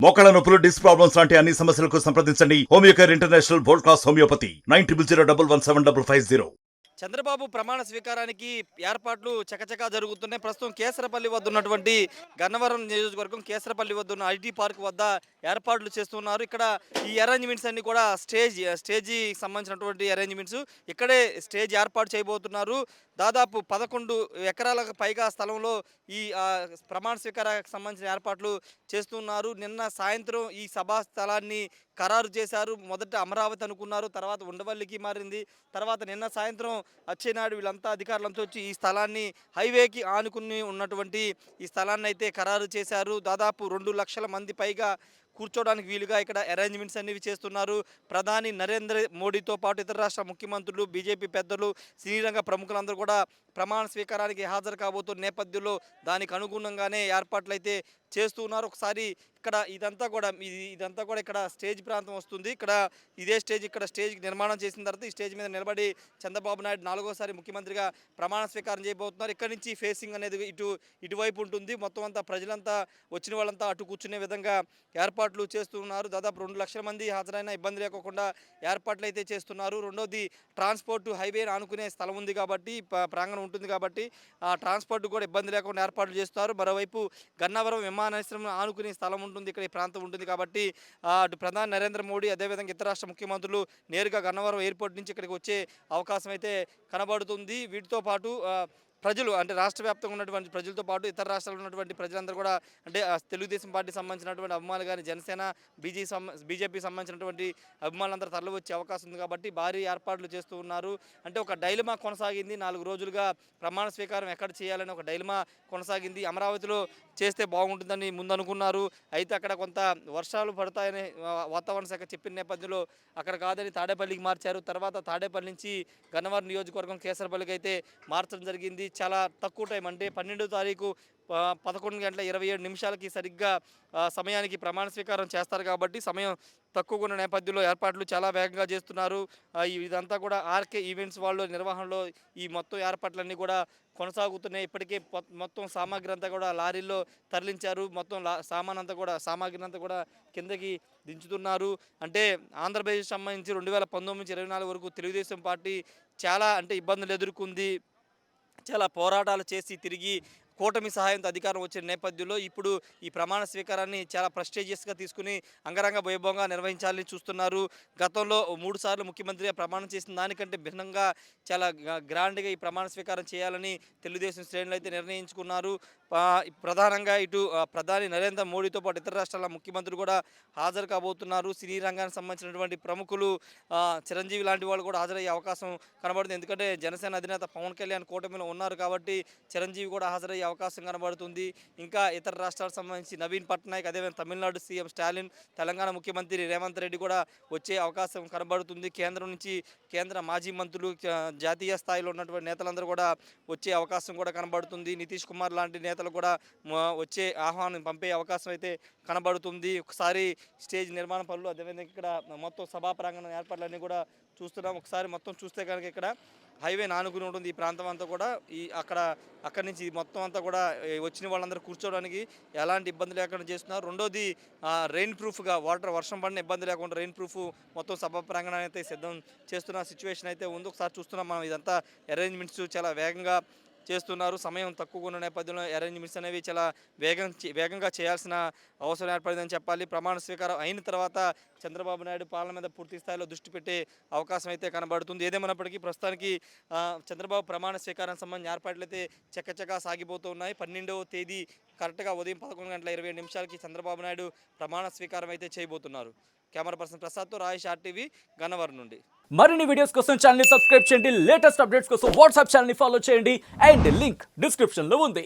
మోకాళ్ళ నొప్పులు, disc problems లాంటి అన్ని సమస్యలకు సంప్రదించండి Homeocare international world class homeopathy 9001171550. Chandrababu ప్రమాణ స్వీకారానికి ఏర్పాట్లు చకచకా జరుగుతున్నాయి. ప్రస్తుతం కేసరపల్లి వద్ద ఉన్నటువంటి గన్నవరం నియోజకవర్గం కేసరపల్లి వద్ద ఉన్న ఐటీ పార్క్ వద్ద ఏర్పాట్లు చేస్తున్నారు. ఇక్కడ ఈ అరేంజ్మెంట్స్ అన్ని కూడా స్టేజీ సంబంధించినటువంటి అరేంజ్మెంట్స్ ఇక్కడే స్టేజ్ ఏర్పాటు చేయబోతున్నారు. దాదాపు 11 ఎకరాలకు పైగా స్థలంలో ఈ ప్రమాణ స్వీకారానికి సంబంధించిన ఏర్పాట్లు చేస్తున్నారు. నిన్న సాయంత్రం ఈ సభా స్థలాన్ని ఖరారు చేశారు. మొదట అమరావతి అనుకున్నారు, తర్వాత ఉండవల్లికి మారింది. తర్వాత నిన్న సాయంత్రం అచ్చెన్నాయుడు వీళ్ళంతా అధికారులంతా వచ్చి ఈ స్థలాన్ని హైవేకి ఆనుకుని ఉన్నటువంటి ఈ స్థలాన్ని అయితే ఖరారు చేశారు. దాదాపు 2 లక్షల మంది పైగా కూర్చోడానికి వీలుగా ఇక్కడ అరేంజ్మెంట్స్ అనేవి చేస్తున్నారు. ప్రధాని నరేంద్ర మోడీతో పాటు ఇతర రాష్ట్ర ముఖ్యమంత్రులు, బీజేపీ పెద్దలు, సినీ రంగ ప్రముఖులందరూ కూడా ప్రమాణ స్వీకారానికి హాజరు కాబోతున్న నేపథ్యంలో దానికి అనుగుణంగానే ఏర్పాట్లు అయితే చేస్తున్నారు. ఒకసారి ఇక్కడ ఇదంతా కూడా ఇక్కడ స్టేజ్ ప్రాంతం వస్తుంది. ఇదే స్టేజ్ ఇక్కడ స్టేజ్ నిర్మాణం చేసిన తర్వాత ఈ స్టేజ్ మీద నిలబడి చంద్రబాబు నాయుడు 4వ ముఖ్యమంత్రిగా ప్రమాణ స్వీకారం చేయబోతున్నారు. ఇక్కడ నుంచి ఫేసింగ్ అనేది ఇటువైపు ఉంటుంది. మొత్తం అంతా ప్రజలంతా వచ్చిన వాళ్ళంతా అటు కూర్చునే విధంగా ఏర్పాట్లు చేస్తున్నారు. దాదాపు 2 లక్షల మంది హాజరైన ఇబ్బంది లేకుండా ఏర్పాట్లు అయితే చేస్తున్నారు. రెండోది ట్రాన్స్పోర్ట్ హైవే ఆనుకునే స్థలం ఉంది కాబట్టి, ప్రాంగణం ఉంటుంది కాబట్టి ఆ ట్రాన్స్పోర్ట్ కూడా ఇబ్బంది లేకుండా ఏర్పాట్లు చేస్తారు. మరోవైపు గన్నవరం విమానాశ్రయం ఆనుకునే స్థలం ఉంటుంది, ఇక్కడ ఈ ప్రాంతం ఉంటుంది కాబట్టి అటు ప్రధాని నరేంద్ర మోడీ అదేవిధంగా ఇతర రాష్ట్ర ముఖ్యమంత్రులు నేరుగా గన్నవరం ఎయిర్పోర్ట్ నుంచి ఇక్కడికి వచ్చే అవకాశం అయితే కనబడుతుంది. వీటితో పాటు ప్రజలు అంటే రాష్ట్ర వ్యాప్తంగా ఉన్నటువంటి ప్రజలతో పాటు ఇతర రాష్ట్రాల్లో ఉన్నటువంటి ప్రజలందరూ కూడా అంటే తెలుగుదేశం పార్టీ సంబంధించినటువంటి అభిమానులు కానీ, జనసేన, బీజేపీ సంబంధించినటువంటి అభిమానులందరూ తరలి వచ్చే అవకాశం ఉంది కాబట్టి భారీ ఏర్పాట్లు చేస్తూ ఉన్నారు. అంటే ఒక డైలమా కొనసాగింది. 4 రోజులుగా ప్రమాణ స్వీకారం ఎక్కడ చేయాలని ఒక డైలమా కొనసాగింది. అమరావతిలో చేస్తే బాగుంటుందని ముందు అనుకున్నారు. అయితే అక్కడ కొంత వర్షాలు పడతాయని వాతావరణ శాఖ చెప్పిన నేపథ్యంలో అక్కడ కాదని తాడేపల్లికి మార్చారు. తర్వాత తాడేపల్లి నుంచి గన్నవరం నియోజకవర్గం కేసరపల్లికి అయితే మార్చడం జరిగింది. చాలా తక్కువ టైం అంటే 12వ తారీఖు 11:27 సరిగ్గా సమయానికి ప్రమాణ స్వీకారం చేస్తారు కాబట్టి సమయం తక్కువగా ఉన్న నేపథ్యంలో ఏర్పాట్లు చాలా వేగంగా చేస్తున్నారు. ఇదంతా కూడా ఆర్కే ఈవెంట్స్ వాళ్ళు నిర్వహణలో ఈ మొత్తం ఏర్పాట్లన్నీ కూడా కొనసాగుతున్నాయి. ఇప్పటికే మొత్తం సామాగ్రి అంతా కూడా లారీల్లో తరలించారు. మొత్తం సామాగ్రిని అంతా కూడా కిందకి దించుతున్నారు. అంటే ఆంధ్రప్రదేశ్ సంబంధించి 2019 నుంచి 24 వరకు తెలుగుదేశం పార్టీ చాలా అంటే ఇబ్బందులు ఎదుర్కొంది. చాలా పోరాటాలు చేసి తిరిగి కూటమి సహాయంతో అధికారం వచ్చిన నేపథ్యంలో ఇప్పుడు ఈ ప్రమాణ స్వీకారాన్ని చాలా ప్రెస్టీజియస్గా తీసుకుని అంగరంగ వైభవంగా నిర్వహించాలని చూస్తున్నారు. గతంలో 3 సార్లు ముఖ్యమంత్రిగా ప్రమాణం చేసిన దానికంటే భిన్నంగా చాలా గ్రాండ్గా ఈ ప్రమాణ స్వీకారం చేయాలని తెలుగుదేశం శ్రేణులు అయితే నిర్ణయించుకున్నారు. ప్రధానంగా ఇటు ప్రధాని నరేంద్ర మోడీతో పాటు ఇతర రాష్ట్రాల ముఖ్యమంత్రులు కూడా హాజరు కాబోతున్నారు. సినీ రంగానికి సంబంధించినటువంటి ప్రముఖులు, చిరంజీవి లాంటి వాళ్ళు కూడా హాజరయ్యే అవకాశం కనబడుతుంది. ఎందుకంటే జనసేన అధినేత పవన్ కళ్యాణ్ కూటమిలో ఉన్నారు కాబట్టి చిరంజీవి కూడా హాజరయ్యే అవకాశం కనబడుతుంది. ఇంకా ఇతర రాష్ట్రాలకు సంబంధించి నవీన్ పట్నాయక్, అదేవిధంగా తమిళనాడు సీఎం స్టాలిన్, తెలంగాణ ముఖ్యమంత్రి రేవంత్ రెడ్డి కూడా వచ్చే అవకాశం కనబడుతుంది. కేంద్రం నుంచి కేంద్ర మాజీ మంత్రులు, జాతీయ స్థాయిలో ఉన్నటువంటి నేతలందరూ కూడా వచ్చే అవకాశం కూడా కనబడుతుంది. నితీష్ కుమార్ లాంటి నేతలు కూడా వచ్చే ఆహ్వానం పంపే అవకాశం అయితే కనబడుతుంది. ఒకసారి స్టేజ్ నిర్మాణ పనులు అదేవిధంగా ఇక్కడ మొత్తం సభా ప్రాంగణం ఏర్పాట్లన్నీ కూడా చూస్తున్నాం. ఒకసారి మొత్తం చూస్తే కనుక ఇక్కడ హైవే నానుకుని ఉంటుంది ఈ ప్రాంతం అంతా కూడా. అక్కడి నుంచి మొత్తం అంతా కూడా వచ్చిన వాళ్ళందరూ కూర్చోవడానికి ఎలాంటి ఇబ్బంది లేకుండా చేస్తున్నారు. రెండోది రెయిన్ ప్రూఫ్గా వర్షం పడిన ఇబ్బంది లేకుండా రెయిన్ ప్రూఫ్ మొత్తం సభా ప్రాంగణాన్ని అయితే సిద్ధం చేస్తున్న సిచ్యువేషన్ అయితే ఉంది. ఒకసారి చూస్తున్నాం మనం. ఇదంతా అరేంజ్మెంట్స్ చాలా వేగంగా చేస్తున్నారు. సమయం తక్కువగా ఉన్న నేపథ్యంలో అరేంజ్మెంట్స్ అనేవి చాలా వేగంగా చేయాల్సిన అవసరం ఏర్పడిందని చెప్పాలి. ప్రమాణ స్వీకారం అయిన తర్వాత చంద్రబాబు నాయుడు పాలన మీద పూర్తి స్థాయిలో దృష్టి పెట్టే అవకాశం అయితే కనబడుతుంది. ఏదేమైనప్పటికీ ప్రస్తుతానికి చంద్రబాబు ప్రమాణ స్వీకారం సంబంధించిన ఏర్పాట్లు అయితే చకచకా సాగిపోతున్నాయి. 12వ తేదీ కరెక్ట్గా ఉదయం 11:20 చంద్రబాబు నాయుడు ప్రమాణ స్వీకారం అయితే చేయబోతున్నారు. Camera person ప్రసాద్తో Rayesh, RTV, Gannavaram నుండి. మరిన్ని వీడియోస్ కోసం ఛానల్ ని సబ్స్క్రైబ్ చేయండి. లేటెస్ట్ అప్డేట్స్ కోసం వాట్సాప్ ఛానల్ ని ఫాలో చేయండి. అండ్ లింక్ డిస్క్రిప్షన్ లో ఉంది.